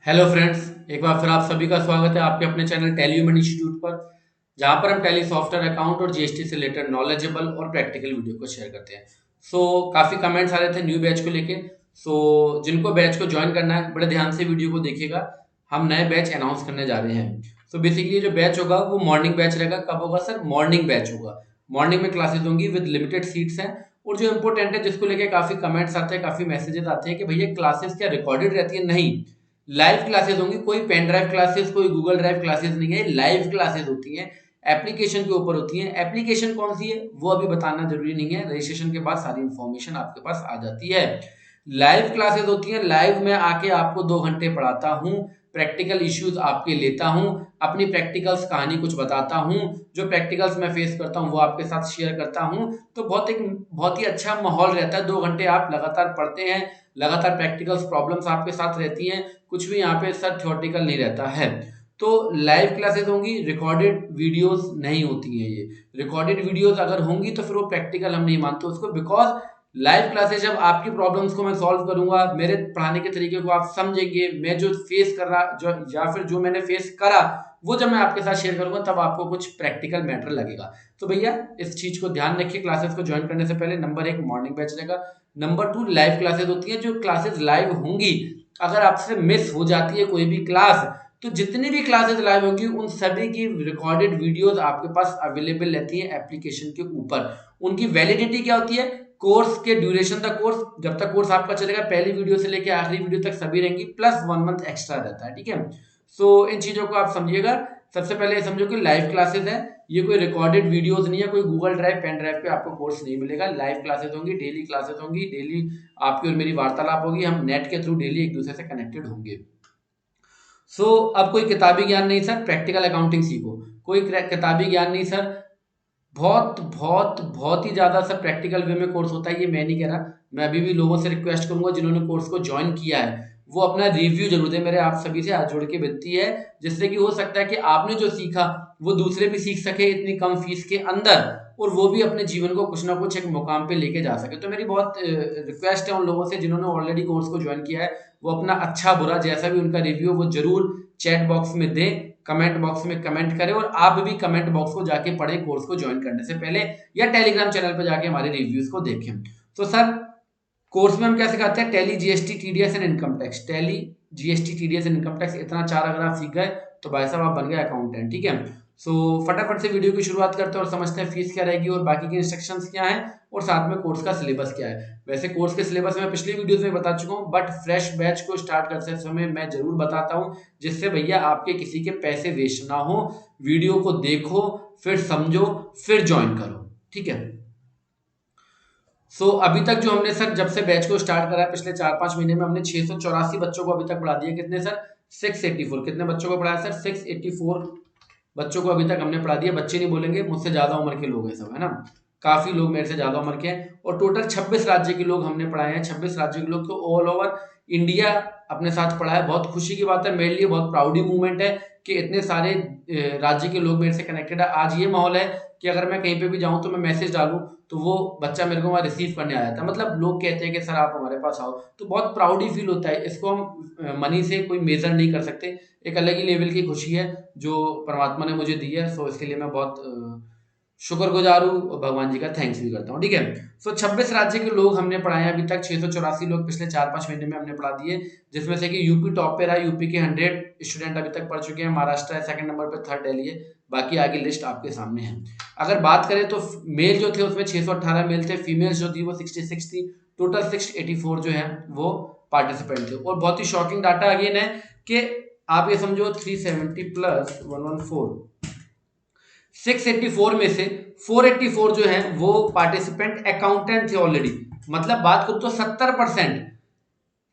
Hello friends, एक बार फिर आप सभी का स्वागत है आपके अपने चैनल टेलीह्यूमन इंस्टीट्यूट पर, जहां पर हम टैली सॉफ्टवेयर अकाउंट और जीएसटी से रिलेटेड नॉलेजेबल और प्रैक्टिकल वीडियो को शेयर करते हैं। काफी कमेंट्स आ रहे थे न्यू बैच को लेके। जिनको बैच को ज्वाइन करना है बड़े ध्यान से वीडियो को देखिएगा। हम नए बैच अनाउंस करने जा रहे हैं। बेसिकली जो बैच होगा वो मॉर्निंग बैच रहेगा। कब होगा सर? मॉर्निंग बैच होगा। मॉर्निंग में क्लासेस होंगी विद लिमिटेड सीट्स हैं। और जो इम्पोर्टेंट है, जिसको लेके काफी कमेंट्स आते हैं, काफी मैसेजेस आते हैं कि भैया क्लासेस क्या रिकॉर्डेड रहती है? नहीं, लाइव क्लासेस होंगी। कोई पेन ड्राइव क्लासेस, कोई गूगल ड्राइव क्लासेस नहीं है, लाइव क्लासेस होती हैं। एप्लीकेशन के ऊपर होती है। एप्लीकेशन कौन सी है वो अभी बताना जरूरी नहीं है, रजिस्ट्रेशन के बाद सारी इंफॉर्मेशन आपके पास आ जाती है। लाइव क्लासेस होती है। लाइव में आके आपको 2 घंटे पढ़ाता हूँ, प्रैक्टिकल इश्यूज आपके लेता हूँ, अपनी प्रैक्टिकल्स कहानी कुछ बताता हूँ, जो प्रैक्टिकल्स मैं फेस करता हूँ वो आपके साथ शेयर करता हूँ। तो बहुत ही अच्छा माहौल रहता है। 2 घंटे आप लगातार पढ़ते हैं, लगातार प्रैक्टिकल्स प्रॉब्लम्स आपके साथ रहती हैं। कुछ भी यहाँ पे सर थ्योरेटिकल नहीं रहता है। तो लाइव क्लासेस होंगी, रिकॉर्डेड वीडियोस नहीं होती हैं। ये रिकॉर्डेड वीडियोस अगर होंगी तो फिर वो प्रैक्टिकल हम नहीं मानते उसको, बिकॉज लाइव क्लासेस जब आपकी प्रॉब्लम्स को मैं सॉल्व करूंगा, मेरे पढ़ाने के तरीके को आप समझेंगे, मैं जो फेस कर रहा जो या फिर जो मैंने फेस करा वो जब मैं आपके साथ शेयर करूंगा तब आपको कुछ प्रैक्टिकल मैटर लगेगा। तो भैया इस चीज को ध्यान रखिए। क्लासेस को ज्वाइन करने से पहले नंबर 1 मॉर्निंग बैच रहेगा। नंबर 2 लाइव क्लासेस होती हैं। जो क्लासेस लाइव होंगी, अगर आपसे मिस हो जाती है कोई भी क्लास, तो जितनी भी क्लासेस लाइव होंगी उन सभी की रिकॉर्डेड वीडियोस आपके पास अवेलेबल रहती है एप्लीकेशन के ऊपर। उनकी वैलिडिटी क्या होती है? कोर्स के ड्यूरेशन तक, कोर्स जब तक कोर्स आपका चलेगा, पहली वीडियो से लेकर आखिरी वीडियो तक सभी रहेंगी, प्लस 1 मंथ एक्स्ट्रा रहता है। ठीक है। इन चीजों को आप समझिएगा। सबसे पहले ये समझो कि लाइव क्लासेस है, ये कोई रिकॉर्डेड वीडियोस नहीं है, कोई गूगल ड्राइव पेन ड्राइव पे आपको कोर्स नहीं मिलेगा। लाइव क्लासेस होंगी, डेली क्लासेस होंगी, डेली आपकी और मेरी वार्तालाप होगी, हम नेट के थ्रू डेली एक दूसरे से कनेक्टेड होंगे। अब कोई किताबी ज्ञान नहीं सर, प्रैक्टिकल अकाउंटिंग सीखो। कोई किताबी ज्ञान नहीं सर, बहुत बहुत बहुत ही ज्यादा सर प्रैक्टिकल वे में कोर्स होता है। ये मैं नहीं कह रहा, मैं अभी भी लोगों से रिक्वेस्ट करूंगा जिन्होंने कोर्स को ज्वाइन किया है वो अपना रिव्यू जरूर दे। मेरे आप सभी से हाथ जोड़ के विनती है, जिससे कि हो सकता है कि आपने जो सीखा वो दूसरे भी सीख सके इतनी कम फीस के अंदर, और वो भी अपने जीवन को कुछ ना कुछ एक मुकाम पे लेके जा सके। तो मेरी बहुत रिक्वेस्ट है उन लोगों से जिन्होंने ऑलरेडी कोर्स को ज्वाइन किया है, वो अपना अच्छा बुरा जैसा भी उनका रिव्यू वो जरूर चैट बॉक्स में दें, कमेंट बॉक्स में कमेंट करें, और आप भी कमेंट बॉक्स को जाके पढ़ें कोर्स को ज्वाइन करने से पहले, या टेलीग्राम चैनल पर जाके हमारे रिव्यूज को देखें। सर, कोर्स में हम क्या सिखाते हैं? Tally, GST, TDS and income tax. Tally, GST, TDS and income tax, इतना चार अगर आप सीख गए तो भाई साहब आप बन गए अकाउंटेंट। ठीक है। फटाफट से वीडियो की शुरुआत करते हैं और समझते हैं फीस क्या रहेगी और बाकी के इंस्ट्रक्शंस क्या हैं, और साथ में कोर्स का सिलेबस क्या है। वैसे कोर्स के सिलेबस में पिछली वीडियोस में बता चुका हूँ, बट फ्रेश बैच को स्टार्ट करते समय मैं जरूर बताता हूँ, जिससे भैया आपके किसी के पैसे वेस्ट ना हो। वीडियो को देखो, फिर समझो, फिर ज्वाइन करो। ठीक है। अभी तक जो हमने सर जब से बैच को स्टार्ट करा है, पिछले 4-5 महीने में हमने 684 बच्चों को अभी तक पढ़ा दिया। कितने सर? 684। कितने बच्चों को पढ़ाया सर? 684 बच्चों को अभी तक हमने पढ़ा दिया। बच्चे नहीं बोलेंगे, मुझसे ज्यादा उम्र के लोग हैं सब, है ना। काफी लोग मेरे से ज्यादा उम्र के हैं, और टोटल 26 राज्य के लोग हमने पढ़ाए हैं। 26 राज्य के लोग तो ऑल ओवर इंडिया अपने साथ पढ़ा है। बहुत खुशी की बात है, मेरे लिए बहुत प्राउडी मूवमेंट है कि इतने सारे राज्य के लोग मेरे से कनेक्टेड है। आज ये माहौल है कि अगर मैं कहीं पे भी जाऊं तो मैं मैसेज डालूं तो वो बच्चा मेरे को वहां रिसीव करने आ जाता है। मतलब लोग कहते हैं कि सर आप हमारे पास आओ, तो बहुत प्राउडी फील होता है। इसको हम मनी से कोई मेजर नहीं कर सकते। एक अलग ही लेवल की खुशी है जो परमात्मा ने मुझे दी है। इसके लिए मैं बहुत शुक्रगुजार हूँ और भगवान जी का थैंक्स भी करता हूँ। ठीक है। 26 राज्य के लोग हमने पढ़ाए हैं अभी तक। 684 लोग पिछले 4-5 महीने में हमने पढ़ा दिए, जिसमें से कि यूपी टॉप पे रहा। यूपी के 100 स्टूडेंट अभी तक पढ़ चुके हैं। महाराष्ट्र है सेकंड नंबर पे, थर्ड दिल्ली है। बाकी आगे लिस्ट आपके सामने है। अगर बात करें तो मेल जो थे उसमें 618 मेल थे, फीमेल्स जो थी वो 66 थी। टोटल 684 जो है वो पार्टिसिपेंट थे। और बहुत ही शॉकिंग डाटा अगेन है कि आप ये समझो 370 प्लस 114, 684 में से 484 जो है वो पार्टिसिपेंट अकाउंटेंट थे ऑलरेडी। मतलब बात करूं तो 70%।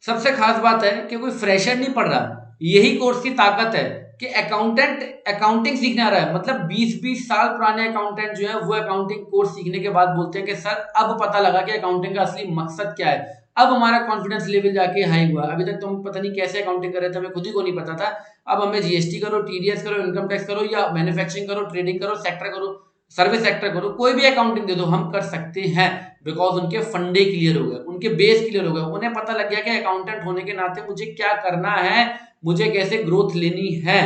सबसे खास बात है कि कोई फ्रेशर नहीं पढ़ रहा। यही कोर्स की ताकत है कि अकाउंटेंट अकाउंटिंग सीखने आ रहा है। मतलब 20-20 साल पुराने अकाउंटेंट जो है वो अकाउंटिंग कोर्स सीखने के बाद बोलते हैं कि सर अब पता लगा कि अकाउंटिंग का असली मकसद क्या है। अब हमारा कॉन्फिडेंस लेवल जाके हाई हुआ। अभी तक तुम पता नहीं कैसे अकाउंटिंग कर रहे थे, हमें खुद ही को नहीं पता था। अब हमें जीएसटी करो, टीडीएस करो, इनकम टैक्स करो, या मैन्युफैक्चरिंग करो, ट्रेडिंग करो, सेक्टर करो, सर्विस सेक्टर करो, कोई भी अकाउंटिंग दे दो, हम कर सकते हैं, बिकॉज उनके फंडे क्लियर हो गए, उनके बेस क्लियर हो गए, उन्हें पता लग गया कि अकाउंटेंट होने के नाते मुझे क्या करना है, मुझे कैसे ग्रोथ लेनी है।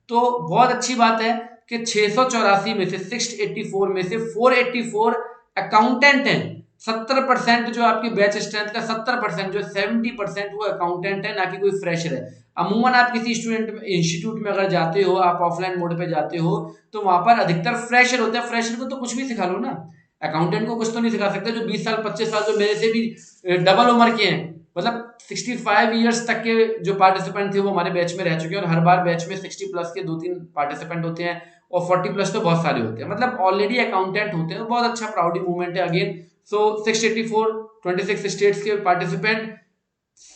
तो बहुत अच्छी बात है कि 684 में से 684 में से 484 अकाउंटेंट हैं। 70% जो आपकी बैच स्ट्रेंथ का 70% जो 70% वो अकाउंटेंट है, ना कि कोई फ्रेशर है। अमूमन आप किसी स्टूडेंट इंस्टीट्यूट में अगर जाते हो, आप ऑफलाइन मोड पे जाते हो, तो वहां पर अधिकतर फ्रेशर होते हैं। फ्रेशर को तो कुछ भी सिखा लो ना, अकाउंटेंट को कुछ तो नहीं सिखा सकते। जो 20 साल 25 साल जो मेरे से भी डबल उम्र के हैं, मतलब 65 ईयर्स तक के जो पार्टिसिपेंट थे वो हमारे बैच में रह चुके हैं, और हर बार बैच में 60 प्लस के 2-3 पार्टिसिपेंट होते हैं, और 40 प्लस तो बहुत सारे होते हैं, मतलब ऑलरेडी अकाउंटेंट होते हैं। बहुत अच्छा प्राउडी मूवमेंट है अगेन। सो 684 26 स्टेट्स के participant,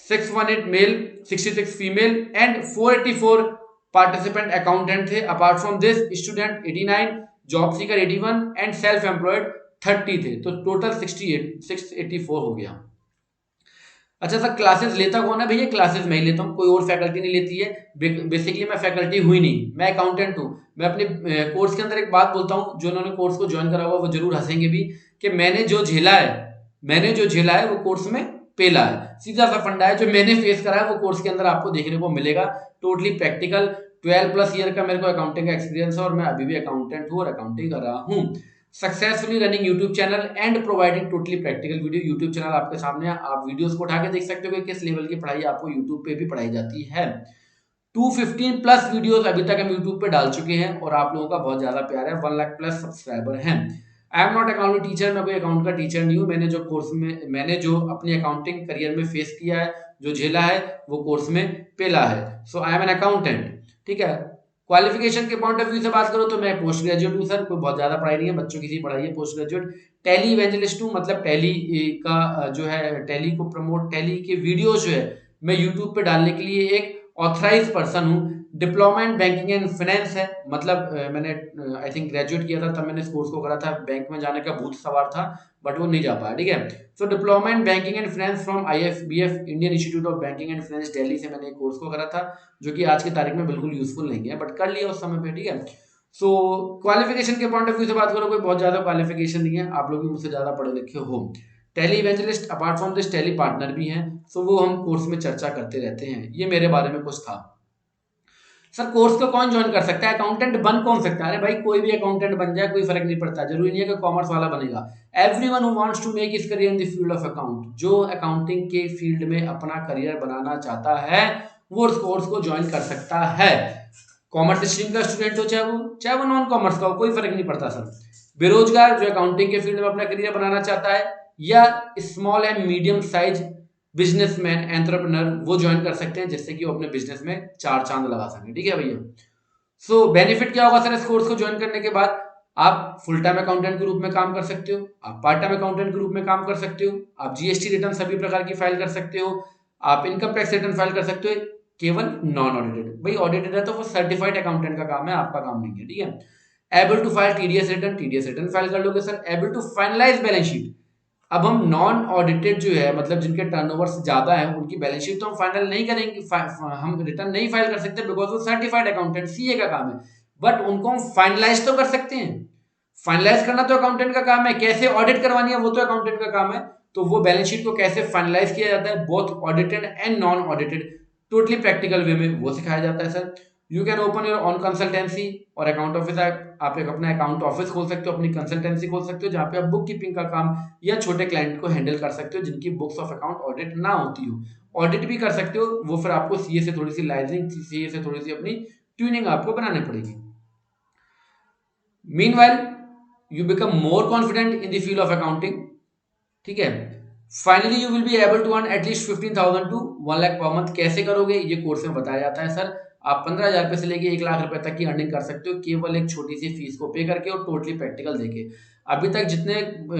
618 male 66 female and 484 participant accountant थे। Apart from this student 89, job seeker 81 and self employed 30 थे। तो टोटल 684 हो गया। अच्छा सर, क्लासेस लेता कौन है? भैया क्लासेस मैं ही लेता हूँ, कोई और फैकल्टी नहीं लेती है। बेसिकली मैं फैकल्टी हुई नहीं, मैं अकाउंटेंट हूँ। मैं अपने कोर्स के अंदर एक बात बोलता हूँ, जो उन्होंने कोर्स को ज्वाइन करा हुआ वो जरूर हंसेंगे भी, कि मैंने जो झेला है वो कोर्स में पेला है। सीधा सा फंडा है, जो मैंने फेस करा है वो कोर्स के अंदर आपको देखने को मिलेगा। Totally practical. 12 प्लस ईयर का मेरे को अकाउंटिंग का एक्सपीरियंस है, और मैं अभी भी अकाउंटेंट हूँ और अकाउंटिंग कर रहा हूँ। Successfully running YouTube channel and providing totally practical video. YouTube channel आपके सामने है, आप वीडियोस को उठा के देख सकते हो कि किस लेवल की पढ़ाई आपको यूट्यूब पे भी पढ़ाई जाती है। 215 प्लस वीडियोस अभी तक हम यूट्यूब पे डाल चुके हैं, और आप लोगों का बहुत ज्यादा प्यार है। 1 लाख प्लस सब्सक्राइबर हैं। I am not accounting teacher, मैं कोई अकाउंट का टीचर नहीं हूँ। मैंने जो अपनी अकाउंटिंग करियर में फेस किया है, जो झेला है, वो कोर्स में पेला है। सो आई एम एन अकाउंटेंट। ठीक है। क्वालिफिकेशन के पॉइंट ऑफ व्यू से बात करो तो मैं पोस्ट ग्रेजुएट हूँ सर, कोई बहुत ज्यादा पढ़ाई नहीं है, बच्चों की सी पढ़ाई है। पोस्ट ग्रेजुएट टैली इवेंजलिस्ट हूँ, मतलब टैली का जो है, टैली को प्रमोट, टैली के वीडियो जो है मैं यूट्यूब पे डालने के लिए एक ऑथराइज पर्सन हूँ। Diploma in banking and finance है, मतलब मैंने आई थिंक ग्रेजुएट किया था तब मैंने इस कोर्स को करा था। बैंक में जाने का भूत सवार था, बट वो नहीं जा पाया। ठीक है। So diploma in banking and finance from IFBF, Indian Institute of banking and finance, Delhi से मैंने एक कोर्स को करा था, जो कि आज की तारीख में बिल्कुल यूजफुल नहीं है, बट कर लिया उस समय पे। ठीक है। सो क्वालिफिकेशन के पॉइंट ऑफ व्यू से बात करो, कोई बहुत ज्यादा क्वालिफिकेशन नहीं है, आप लोग भी मुझसे ज्यादा पढ़े लिखे हो। Televangelist, apart from this tele partner भी हैं, सो वो हम कोर्स में चर्चा करते रहते हैं। ये मेरे बारे में कुछ था। सर कोर्स को कौन ज्वाइन कर सकता है? अकाउंटेंट बन कौन सकता है? अरे भाई कोई भी अकाउंटेंट बन जाए, कोई फर्क नहीं पड़ता, जरूरी नहीं है कि कॉमर्स वाला बनेगा। Everyone who wants to make his career in the field of account, जो अकाउंटिंग के फील्ड में अपना करियर बनाना चाहता है, वो उस कोर्स को ज्वाइन कर सकता है। कॉमर्स स्ट्रीम का स्टूडेंट हो, चाहे वो नॉन कॉमर्स का हो, कोई फर्क नहीं पड़ता सर। बेरोजगार जो अकाउंटिंग के फील्ड में अपना करियर बनाना चाहता है, या small and medium size businessman, entrepreneur, वो ज्वाइन कर सकते हैं, जिससे कि वो अपने बिजनेस में चार चांद लगा सकें। ठीक है भैया। सो बेनिफिट क्या होगा सर इस कोर्स को ज्वाइन करने के बाद? आप फुल टाइम अकाउंटेंट के रूप में काम कर सकते हो, आप पार्ट टाइम अकाउंटेंट के रूप में काम कर सकते हो, आप जीएसटी रिटर्न सभी प्रकार की फाइल कर सकते हो, आप इनकम टैक्स रिटर्न फाइल कर सकते हो, केवल नॉन ऑडिटेड। भाई ऑडिटेड है तो वो सर्टिफाइड अकाउंटेंट का काम है, आपका काम नहीं है। ठीक है। Able to file TDS return file कर लोगे sir. Able to finalise balance sheet, अब हम नॉन ऑडिटेड जो है, मतलब जिनके टर्नओवर्स ज्यादा है, उनकी बैलेंस शीट तो हम फाइनल नहीं करेंगे, हम रिटर्न नहीं फाइल कर सकते, बिकॉज वो सर्टिफाइड अकाउंटेंट सीए का काम है। बट उनको हम फाइनलाइज तो कर सकते हैं। फाइनलाइज करना तो अकाउंटेंट का काम है, कैसे ऑडिट करवानी है वो तो अकाउंटेंट का काम है। तो वो बैलेंस शीट को कैसे फाइनलाइज किया जाता है, both audited and non audited, totally practical way में वो सिखाया जाता है sir. You can open your on consultancy और अकाउंट ऑफिस, आप एक अपना अकाउंट ऑफिस खोल सकते हो, अपनी कंसल्टेंसी खोल सकते हो, जहाँ पे आप बुक कीपिंग का काम या छोटे क्लाइंट को हैंडल कर सकते हो, जिनकी बुक्स ऑफ अकाउंट ऑडिट ना होती हो। ऑडिट भी कर सकते हो, वो फिर आपको सीए से थोड़ी सी लाइजनिंग, सीए से थोड़ी सी अपनी ट्यूनिंग आपको बनानी पड़ेगी। Meanwhile you become more confident in the field of accounting. ठीक है। Finally you will be able to earn at least 15,000 to 1 lakh per month. कैसे करोगे ये कोर्स में बताया जाता है सर। आप 15,000 रुपए से लेके 1 लाख रुपए तक की अर्निंग कर सकते हो, केवल एक छोटी सी फीस को पे करके और टोटली प्रैक्टिकल देके। अभी तक जितने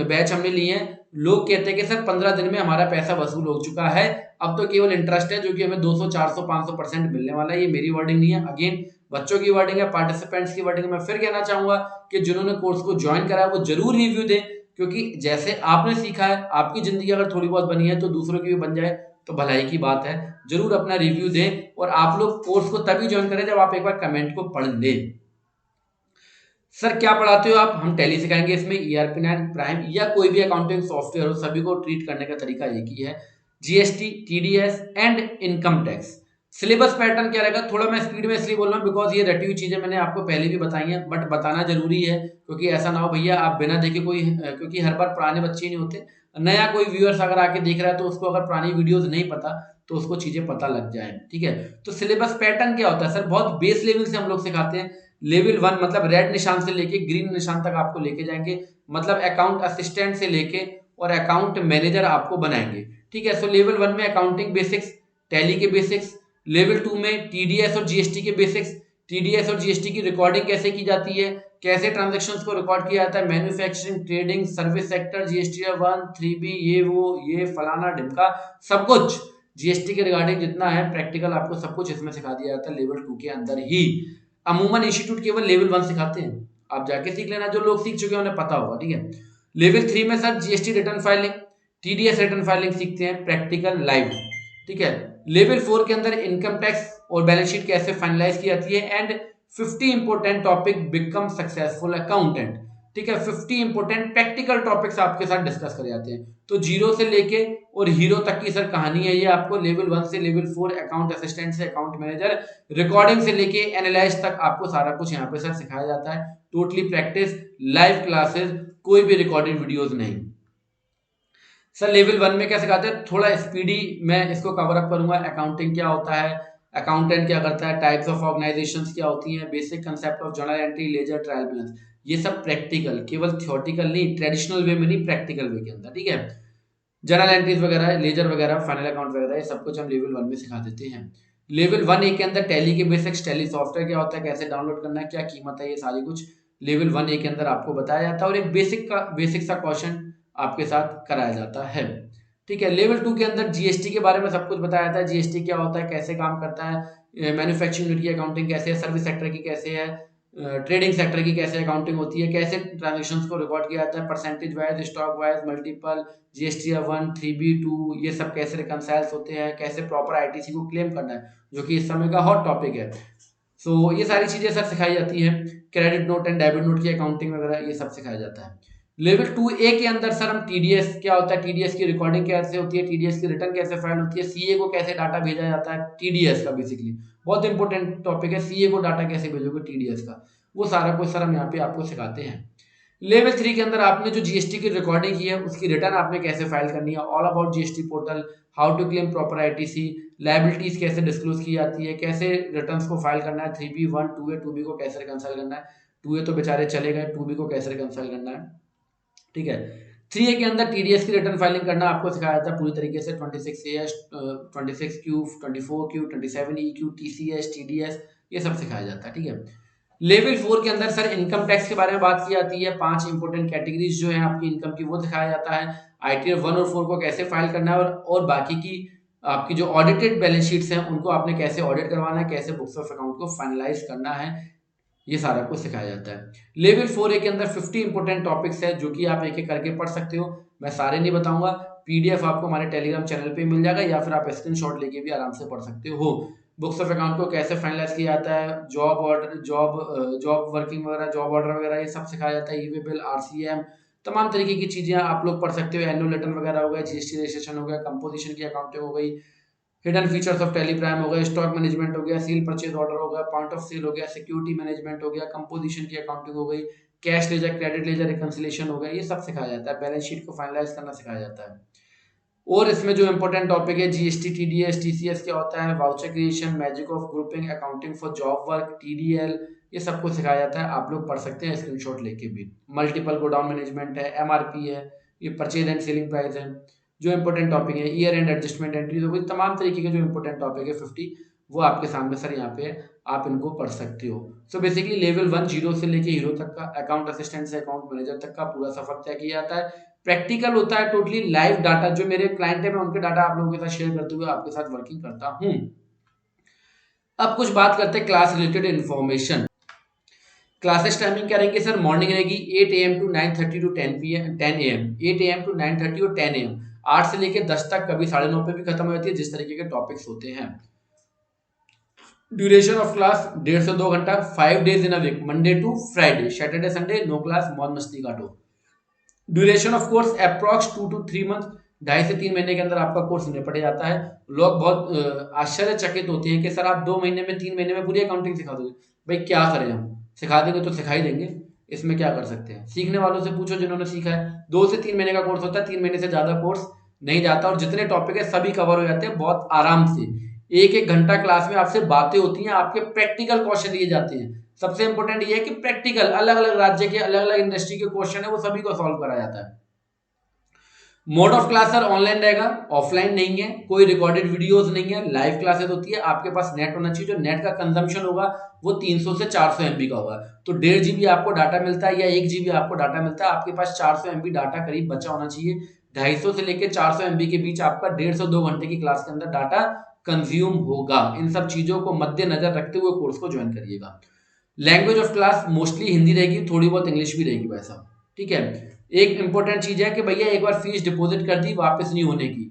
बैच हमने लिए हैं, लोग कहते हैं कि सर 15 दिन में हमारा पैसा वसूल हो चुका है, अब तो केवल इंटरेस्ट है, जो कि हमें 200 400 500% मिलने वाला है। ये मेरी वर्डिंग नहीं है, अगेन बच्चों की वर्डिंग है, पार्टिसिपेंट्स की वर्डिंग है। मैं फिर कहना चाहूंगा कि जिन्होंने कोर्स को ज्वाइन करा है वो जरूर रिव्यू दें, क्योंकि जैसे आपने सीखा है, आपकी जिंदगी अगर थोड़ी बहुत बनी है तो दूसरों की भी बन जाए तो भलाई की बात है। जरूर अपना रिव्यू दें, और आप लोग कोर्स को तभी ज्वाइन करें जब आप एक बार कमेंट को पढ़ लें। सर क्या पढ़ाते हो आप? हम टैली सिखाएंगे। इसमें ERP9 प्राइम या कोई भी अकाउंटिंग सॉफ्टवेयर हो, सभी को ट्रीट करने का तरीका एक ही है, GST, TDS and income tax. Syllabus pattern क्या रहेगा? थोड़ा मैं स्पीड में इसलिए बोल रहा हूँ बिकॉज ये रटी हुई चीजें मैंने आपको पहले भी बताई हैं, बट बताना जरूरी है क्योंकि ऐसा ना हो भैया आप बिना देखे कोई, क्योंकि हर बार पुराने बच्चे ही नहीं होते, नया कोई व्यूअर्स अगर आके देख रहा है तो उसको अगर पुरानी वीडियोस नहीं पता तो उसको चीजें पता लग जाए। ठीक है, तो सिलेबस पैटर्न क्या होता है सर? बहुत बेस लेवल से हम लोग सिखाते हैं। लेवल 1 मतलब रेड निशान से लेके ग्रीन निशान तक आपको लेके जाएंगे, मतलब अकाउंट असिस्टेंट से लेके और अकाउंट मैनेजर आपको बनाएंगे। ठीक है, सो लेवल 1 में अकाउंटिंग बेसिक्स, टैली के बेसिक्स। लेवल 2 में TDS और GST के बेसिक्स, TDS और GST की रिकॉर्डिंग कैसे की जाती है, कैसे ट्रांजेक्शन्स को रिकॉर्ड किया जाता है, manufacturing, trading, service sector, GST 1 3B, ये वो ये फलाना ढिमका सब कुछ GST के रिगार्डिंग जितना है प्रैक्टिकल आपको सब कुछ इसमें सिखा दिया जाता है लेवल 2 के अंदर ही। अमूमन इंस्टीट्यूट केवल लेवल 1 सिखाते हैं, आप जाके सीख लेना, जो लोग सीख चुके हैं उन्हें पता होगा। ठीक है, लेवल 3 में sir GST return filing, TDS return filing सीखते हैं प्रैक्टिकल लाइव। ठीक है, लेवल 4 के अंदर इनकम टैक्स और बैलेंस शीट कैसे फाइनलाइज की जाती है and 50 important topic become successful accountant. ठीक है, 50 इंपोर्टेंट प्रैक्टिकल टॉपिक्स आपके साथ डिस्कस करे जाते हैं। तो जीरो से लेके और हीरो तक की सर कहानी है ये, आपको लेवल 1 से लेवल 4 अकाउंट असिस्टेंट से अकाउंट मैनेजर, रिकॉर्डिंग से लेके एनालाइज तक आपको सारा कुछ यहाँ पे सर सिखाया जाता है। टोटली प्रैक्टिस, लाइव क्लासेस, कोई भी रिकॉर्डेड वीडियोस नहीं। सर लेवल 1 में क्या सिखाते हैं? थोड़ा स्पीडी मैं इसको कवर अप करूंगा। अकाउंटिंग क्या होता है, अकाउंटेंट क्या करता है, टाइप्स ऑफ ऑर्गेनाइजेशंस क्या होती हैं, basic concept of journal entry, ledger, trial balance, ये सब प्रैक्टिकल, केवल थियोरटिकल नहीं, ट्रेडिशनल वे में नहीं, प्रैक्टिकल वे के अंदर। ठीक है, जर्नल एंट्रीज वगैरह, लेजर वगैरह, फाइनल अकाउंट वगैरह, ये सब कुछ हम लेवल 1 में सिखा देते हैं। लेवल 1A के अंदर टैली के बेसिक्स, टैली सॉफ्टवेयर क्या होता है, कैसे डाउनलोड करना है, क्या कीमत है, ये सारी कुछ लेवल 1A के अंदर आपको बताया जाता है और एक बेसिक सा क्वेश्चन आपके साथ कराया जाता है। ठीक है, लेवल 2 के अंदर GST के बारे में सब कुछ बताया जाता है, GST क्या होता है, कैसे काम करता है, मैन्युफैक्चरिंग यूनिट की अकाउंटिंग कैसे है, सर्विस सेक्टर की कैसे है, ट्रेडिंग सेक्टर की कैसे अकाउंटिंग होती है, कैसे ट्रांजेक्शन्स को रिकॉर्ड किया जाता है, percentage wise, stock wise, multiple, GST 1 3B 2, ये सब कैसे रिकनसाइल्स होते हैं, कैसे प्रॉपर ITC को क्लेम करना है, जो कि इस समय का हॉट टॉपिक है। सो ये सारी चीजें सर सिखाई जाती है। Credit note and debit note की अकाउंटिंग वगैरह ये सब सिखाया जाता है। लेवल 2A के अंदर सर हम TDS क्या होता है, TDS की रिकॉर्डिंग कैसे होती है, TDS की रिटर्न कैसे फाइल होती है, CA को कैसे डाटा भेजा जाता है, TDS का बेसिकली बहुत इंपॉर्टेंट टॉपिक है, CA को डाटा कैसे भेजोगे TDS का, वो सारा कुछ सर हम यहाँ पे आपको सिखाते हैं। लेवल 3 के अंदर आपने जो GST की रिकॉर्डिंग की है उसकी रिटर्न आपने कैसे फाइल करनी है, all about GST portal, how to claim proper ITC, liabilities कैसे डिस्क्लोज की जाती है, कैसे रिटर्न्स को फाइल करना है, 3B 1 2A 2B को कैसे रिकंसाइल करना है, 2A तो बेचारे चले गए, 2B को कैसे रिकंसाइल करना है। ठीक है, 3A के अंदर TDS की रिटर्न फाइलिंग करना आपको सिखाया जाता है पूरी तरीके से, 26AS 26Q 24Q 27EQ TCS TDS ये सब सिखाया जाता है। ठीक है, लेवल 4 के अंदर सर इनकम टैक्स के बारे में बात की जाती है, 5 इंपोर्टेंट कैटेगरीज जो है आपकी इनकम की वो दिखाया जाता है, ITR 1 और 4 को कैसे फाइल करना है और बाकी की आपकी जो ऑडिटेड बैलेंस शीट्स हैं उनको आपने कैसे ऑडिट करवाना है, कैसे बुक्स ऑफ अकाउंट को फाइनलाइज करना है, ये सारा कुछ सिखाया जाता है। लेवल 4A के अंदर 50 इंपोर्टेंट टॉपिक्स है जो कि आप एक एक करके पढ़ सकते हो, मैं सारे नहीं बताऊंगा, PDF आपको हमारे टेलीग्राम चैनल पे मिल जाएगा या फिर आप स्क्रीनशॉट लेके भी आराम से पढ़ सकते हो। बुक्स ऑफ अकाउंट को कैसे फाइनलाइज किया जाता है, जॉब ऑर्डर, जॉब वर्किंग वगैरह, जॉब ऑर्डर वगैरह ये सब सिखाया जाता है, ई-वे बिल, RCM, तमाम तरीके की चीजें आप लोग पढ़ सकते हो, एनुअल रिटर्न वगैरह हो गया, GST रजिस्ट्रेशन हो गया, कंपोजिशन की अकाउंटिंग हो गई, hidden features of Tally Prime हो गया, स्टॉक मैनेजमेंट हो गया, सेल परचेज ऑर्डर हो गया, पॉइंट ऑफ सेल हो गया, सिक्योरिटी मैनेजमेंट हो गया, कंपोजिशन की अकाउंटिंग हो गई, cash ledger, credit ledger, reconciliation हो गया, ये सब सिखाया जाता है, बैलेंस शीट को फाइनलाइज करना सिखाया जाता है। और इसमें जो इंपॉर्टेंट टॉपिक है GST TDS TCS क्या होता है, voucher creation, magic of grouping, accounting for job work, TDL, ये सब कुछ सिखाया जाता है, आप लोग पढ़ सकते हैं स्क्रीनशॉट लेके भी। मल्टीपल गोडाउन मैनेजमेंट है, MRP है, ये परचेज एंड सेलिंग प्राइस है, जो इंपॉर्टेंट टॉपिक है, ईयर एंड एडजस्टमेंट एंट्री हो गई, तमाम तरीके के जो इंपॉर्टेंट टॉपिक है 50 वो आपके सामने सर यहाँ पे आप इनको पढ़ सकते हो। सो बेसिकली लेवल 1 जीरो से लेके हीरो तक का, अकाउंट असिस्टेंट से अकाउंट मैनेजर तक का पूरा सफर तय किया जाता है। प्रैक्टिकल होता है, टोटली लाइव डाटा, जो मेरे क्लाइंट है मैं उनके डाटा आप लोगों के साथ शेयर करते हुए आपके साथ वर्किंग करता हूँ। अब कुछ बात करते हैं class related information. Classes timing क्या रहेंगे सर? मॉर्निंग रहेगी 8 AM to 9:30 to 10 PM 10 AM, 8 AM to 9:30 और 10 AM, 8 से लेके 10 तक, कभी 9:30 पे भी खत्म हो जाती है, जिस तरीके के टॉपिक्स होते हैं। ड्यूरेशन ऑफ क्लास 1.5 से 2 घंटा, 5 days in a week, Monday to Friday, Saturday Sunday no class, मौज मस्ती काटो। Duration of course approx 2 to 3 month, 2.5 से 3 महीने के अंदर आपका कोर्स निपट जाता है। लोग बहुत आश्चर्यचकित होते हैं कि सर आप 2 महीने में 3 महीने में पूरी अकाउंटिंग सिखा दोगे। भाई क्या करें, हम सिखा देंगे तो सिखा ही देंगे, इसमें क्या कर सकते हैं। सीखने वालों से पूछो जिन्होंने सीखा है। 2 से 3 महीने का कोर्स होता है, 3 महीने से ज्यादा कोर्स नहीं जाता, और जितने टॉपिक है सभी कवर हो जाते हैं बहुत आराम से। 1-1 घंटा क्लास में आपसे बातें होती हैं, आपके प्रैक्टिकल क्वेश्चन लिए जाते हैं। सबसे इंपॉर्टेंट ये है कि प्रैक्टिकल अलग अलग राज्य के अलग अलग इंडस्ट्री के क्वेश्चन है वो सभी को सॉल्व कराया जाता है। Mode of class sir online रहेगा, ऑफलाइन नहीं है, कोई रिकॉर्डेड वीडियोस नहीं है, लाइव क्लासेस होती है। आपके पास नेट होना चाहिए, जो नेट का कंजम्पशन होगा वो 300 से 400 MB का होगा। तो 1.5 GB आपको डाटा मिलता है या 1 GB आपको डाटा मिलता है, आपके पास 400 MB डाटा करीब बचा होना चाहिए। 250 से लेकर 400 MB के बीच आपका 1.5 से 2 घंटे की क्लास के अंदर डाटा कंज्यूम होगा। इन सब चीजों को मद्देनजर रखते हुए कोर्स को ज्वाइन करिएगा। Language of class mostly Hindi रहेगी, थोड़ी बहुत इंग्लिश भी रहेगी भाई साहब, ठीक है। एक इंपॉर्टेंट चीज है कि भैया एक बार फीस डिपॉजिट कर दी वापस नहीं होने की।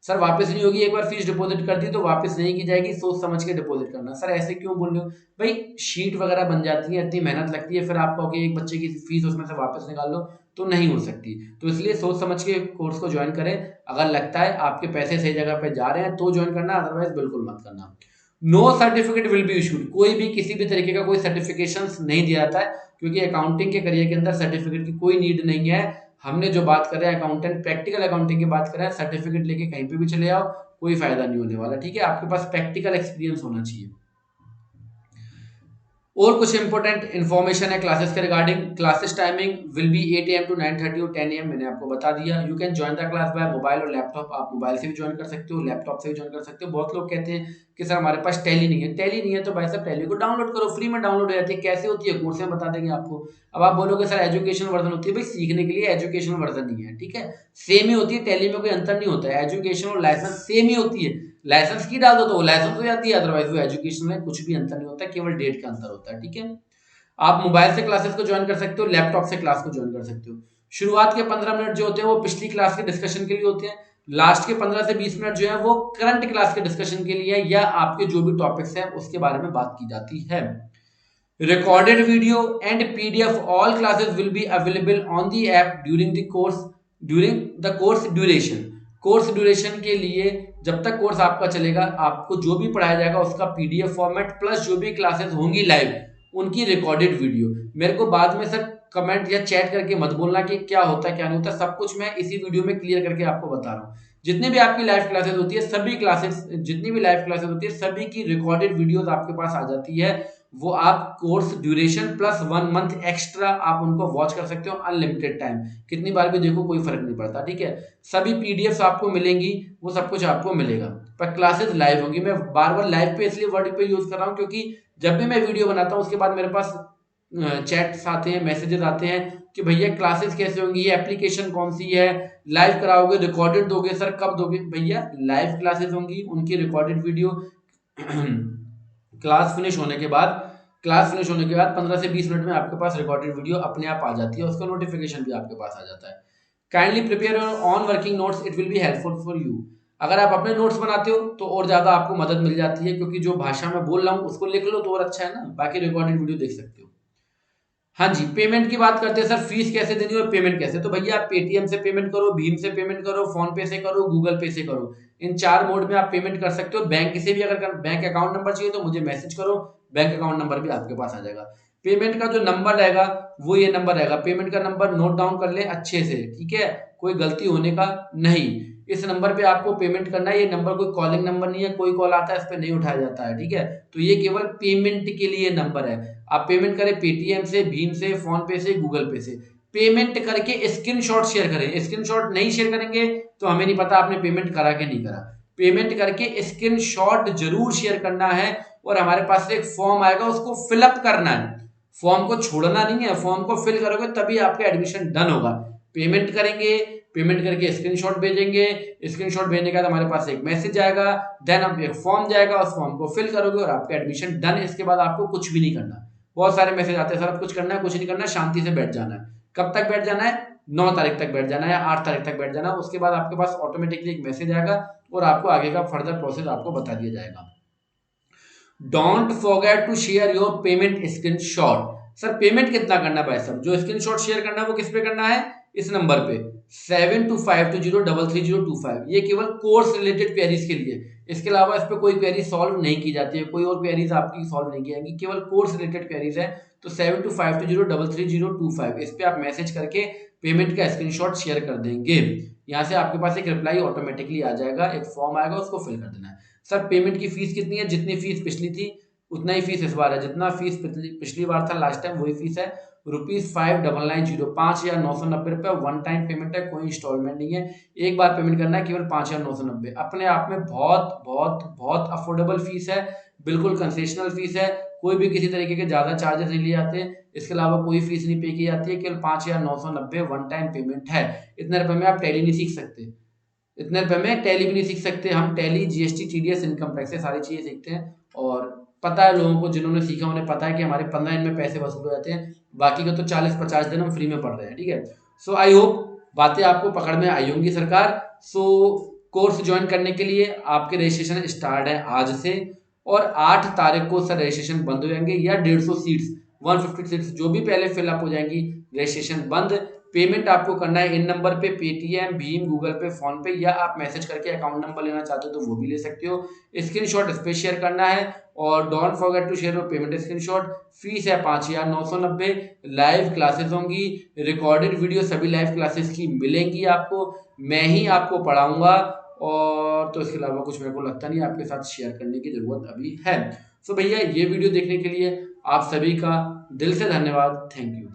सर वापस नहीं होगी, एक बार फीस डिपॉजिट कर दी तो वापस नहीं की जाएगी, सोच समझ के डिपॉजिट करना। सर ऐसे क्यों बोल रहे हो भाई, शीट वगैरह बन जाती है, इतनी मेहनत लगती है, फिर आप कहोगे एक बच्चे की फीस उसमें से वापस निकाल लो, तो नहीं हो सकती। तो इसलिए सोच समझ के कोर्स को ज्वाइन करें। अगर लगता है आपके पैसे सही जगह पे जा रहे हैं तो ज्वाइन करना, अदरवाइज बिल्कुल मत करना। No certificate will be issued, कोई भी किसी भी तरीके का कोई सर्टिफिकेशन नहीं दिया जाता है, क्योंकि अकाउंटिंग के करियर के अंदर सर्टिफिकेट की कोई नीड नहीं है। हमने जो बात कर रहे हैं अकाउंटेंट प्रैक्टिकल अकाउंटिंग की बात कर रहे हैं, सर्टिफिकेट लेके कहीं पे भी चले जाओ कोई फायदा नहीं होने वाला, ठीक है। आपके पास प्रैक्टिकल एक्सपीरियंस होना चाहिए। और कुछ इंपॉर्टेंट इन्फॉर्मेशन है क्लासेस के regarding. Classes timing will be 8 AM to 9:30 और 10 AM, मैंने आपको बता दिया। You can join the class by mobile और लैपटॉप, आप मोबाइल से भी ज्वाइन कर सकते हो, लैपटॉप से भी ज्वाइन कर सकते हो। बहुत लोग कहते हैं कि सर हमारे पास टैली नहीं है। टैली नहीं है तो भाई साहब टैली को डाउनलोड करो, फ्री में डाउनलोड हो जाती है। कैसे होती है कोर्स में बता देंगे आपको। अब आप बोलोगे सर एजुकेशन वर्जन होती है, भाई सीखने के लिए एजुकेशन वर्जन नहीं है, ठीक है। सेम ही होती है, टैली में कोई अंतर नहीं होता है। एजुकेशन और लाइसेंस सेम ही होती है, लाइसेंस की डाल दो तो वो लाइसेंस हो जाती है, अदरवाइज वो एजुकेशन में कुछ भी अंतर नहीं होता, केवल डेट का अंतर होता है, ठीक है। आप मोबाइल से क्लासेस को ज्वाइन कर सकते हो, लैपटॉप से क्लास को ज्वाइन कर सकते हो। शुरुआत के 15 मिनट जो होते हैं वो पिछली क्लास के डिस्कशन के लिए होते हैं। लास्ट के 15 से 20 मिनट जो है वो करंट क्लास के डिस्कशन के लिए या आपके जो भी टॉपिक्स हैं उसके बारे में बात की जाती है। Recorded video and PDF all classes will be available on the app during the course duration। Course duration के लिए जब तक कोर्स आपका चलेगा आपको जो भी पढ़ाया जाएगा उसका PDF फॉर्मेट प्लस जो भी क्लासेस होंगी लाइव उनकी रिकॉर्डेड वीडियो। मेरे को बाद में सर कमेंट या चैट करके मत बोलना कि क्या होता है क्या नहीं होता, सब कुछ मैं इसी वीडियो में क्लियर करके आपको बता रहा हूँ। जितनी भी आपकी लाइव क्लासेस होती है सभी क्लासेस जितनी भी लाइव क्लासेस होती है सभी की रिकॉर्डेड वीडियोस आपके पास आ जाती है। वो आप course duration plus 1 month extra आप उनको वॉच कर सकते हो अनलिमिटेड टाइम, कितनी बार भी देखो कोई फर्क नहीं पड़ता, ठीक है। सभी पीडीएफ आपको मिलेंगी, वो सब कुछ आपको मिलेगा, पर क्लासेस लाइव होंगी। मैं बार बार लाइव पे इसलिए वर्ड पे यूज कर रहा हूँ क्योंकि जब भी मैं वीडियो बनाता हूँ उसके बाद मेरे पास चैट्स आते हैं, मैसेजेस आते हैं कि भैया क्लासेस कैसे होंगी, ये एप्लीकेशन कौन सी है, लाइव कराओगे रिकॉर्डेड दोगे सर कब दोगे। भैया लाइव क्लासेस होंगी, उनकी रिकॉर्डेड वीडियो क्लास फिनिश होने के बाद 15 से 20 मिनट में आपके पास रिकॉर्डेड वीडियो अपने आप आ जाती है, उसका नोटिफिकेशन भी आपके पास आ जाता है। Kindly prepare your on working notes, it will be helpful for you. अगर आप अपने नोट्स बनाते हो तो और ज्यादा आपको मदद मिल जाती है, क्योंकि जो भाषा में बोल रहा हूँ उसको लिख लो तो और अच्छा है ना, बाकी रिकॉर्डेड वीडियो देख सकते हो। हाँ जी, पेमेंट की बात करते हैं सर, फीस कैसे देनी और पेमेंट कैसे। तो भैया आप पेटीएम से पेमेंट करो, भीम से पेमेंट करो, फोन पे से करो, गूगल पे से करो, इन 4 मोड में आप पेमेंट कर सकते हो। बैंक से भी अगर बैंक अकाउंट नंबर चाहिए तो मुझे मैसेज करो, बैंक अकाउंट नंबर भी आपके पास आ जाएगा। पेमेंट का जो नंबर रहेगा वो ये नंबर रहेगा, पेमेंट का नंबर नोट डाउन कर ले अच्छे से, ठीक है, कोई गलती होने का नहीं। इस नंबर पे आपको पेमेंट करना है, ये नंबर कोई कॉलिंग नंबर नहीं है, कोई कॉल आता है इस पे नहीं उठाया जाता है, ठीक है। तो ये केवल पेमेंट के लिए नंबर है। आप पेमेंट करें पेटीएम से, भीम से, फोन पे से, गूगल पे से। पेमेंट करके स्क्रीनशॉट शेयर करें, स्क्रीनशॉट नहीं शेयर करेंगे तो हमें नहीं पता आपने पेमेंट करा कि नहीं करा। पेमेंट करके स्क्रीनशॉट जरूर शेयर करना है, और हमारे पास एक फॉर्म आएगा उसको फिलअप करना है। फॉर्म को छोड़ना नहीं है, फॉर्म को फिल करोगे तभी आपका एडमिशन डन होगा। पेमेंट करेंगे, पेमेंट करके स्क्रीनशॉट भेजेंगे, स्क्रीनशॉट भेजने के बाद हमारे पास एक मैसेज आएगा, देन अब एक फॉर्म जाएगा, उस फॉर्म को फिल करोगे और आपका एडमिशन डन। इसके बाद आपको कुछ भी नहीं करना। बहुत सारे मैसेज आते हैं सर अब कुछ करना है, कुछ नहीं करना, शांति से बैठ जाना है। कब तक बैठ जाना है, 9 तारीख तक बैठ जाना है या 8 तारीख तक बैठ जाना है। उसके बाद आपके पास ऑटोमेटिकली एक मैसेज आएगा और आपको आगे का फर्दर प्रोसेस आपको बता दिया जाएगा। Don't forget to share your payment screenshot. Sir payment कितना करना है भाई साहब, जो स्क्रीनशॉट शेयर करना है वो किस पे करना है, इस नंबर पे 7252033025। ये केवल कोर्स रिलेटेड क्वेरीज के लिए, इसके अलावा इस पे कोई क्वेरी सॉल्व नहीं की जाती है, कोई और क्वेरीज आपकी सॉल्व नहीं की जाएंगी, केवल कोर्स रिलेटेड क्वेरीज है। तो 7252033025 इस पे आप मैसेज करके पेमेंट का स्क्रीनशॉट शेयर कर देंगे। यहाँ से आपके पास एक रिप्लाई ऑटोमेटिकली आ जाएगा, एक फॉर्म आएगा, उसको फिल कर देना है। सर पेमेंट की फीस कितनी है, जितनी फीस पिछली थी उतना ही फीस इस बार है, जितना फीस पिछली बार था लास्ट टाइम वही फीस है, ₹5,990, 5,990 वन टाइम पेमेंट है, कोई इंस्टॉलमेंट नहीं है, एक बार पेमेंट करना है, केवल 5,990। अपने आप में बहुत बहुत बहुत अफोर्डेबल फीस है, बिल्कुल कंसेशनल फीस है, कोई भी किसी तरीके के ज्यादा चार्जेस नहीं लिए जाते हैं, इसके अलावा कोई फीस नहीं पे की जाती है, केवल 5,990 वन टाइम पेमेंट है। इतने रुपए में आप टैली नहीं सीख सकते, इतने रुपए में टैली भी नहीं सीख सकते। हम tally, GST, TDS, income tax, सारी चीजें सीखते हैं। और पता है लोगों को, जिन्होंने सीखा उन्हें पता है कि हमारे 15 दिन में पैसे वसूल हो जाते हैं, बाकी का तो 40-50 दिन हम फ्री में पढ़ रहे हैं, ठीक है। सो आई होप बातें आपको पकड़ में आई होंगी सरकार। सो कोर्स ज्वाइन करने के लिए आपके रजिस्ट्रेशन स्टार्ट है आज से, और 8 तारीख को सर रजिस्ट्रेशन बंद हो जाएंगे, या 150 सीट्स, 150 सीट्स जो भी पहले फिलअप हो जाएंगी, रजिस्ट्रेशन बंद। पेमेंट आपको करना है इन नंबर पे, पेटीएम, भीम, गूगल पे, फोन पे, या आप मैसेज करके अकाउंट नंबर लेना चाहते हो तो वो भी ले सकते हो। स्क्रीनशॉट इस पे शेयर करना है, और don't forget to share your payment screenshot. Fees है 5,990। लाइव क्लासेस होंगी, रिकॉर्डेड वीडियो सभी लाइव क्लासेस की मिलेंगी आपको, मैं ही आपको पढ़ाऊंगा, और तो इसके अलावा कुछ मेरे को लगता नहीं आपके साथ शेयर करने की जरूरत अभी है। सो भैया ये वीडियो देखने के लिए आप सभी का दिल से धन्यवाद, थैंक यू।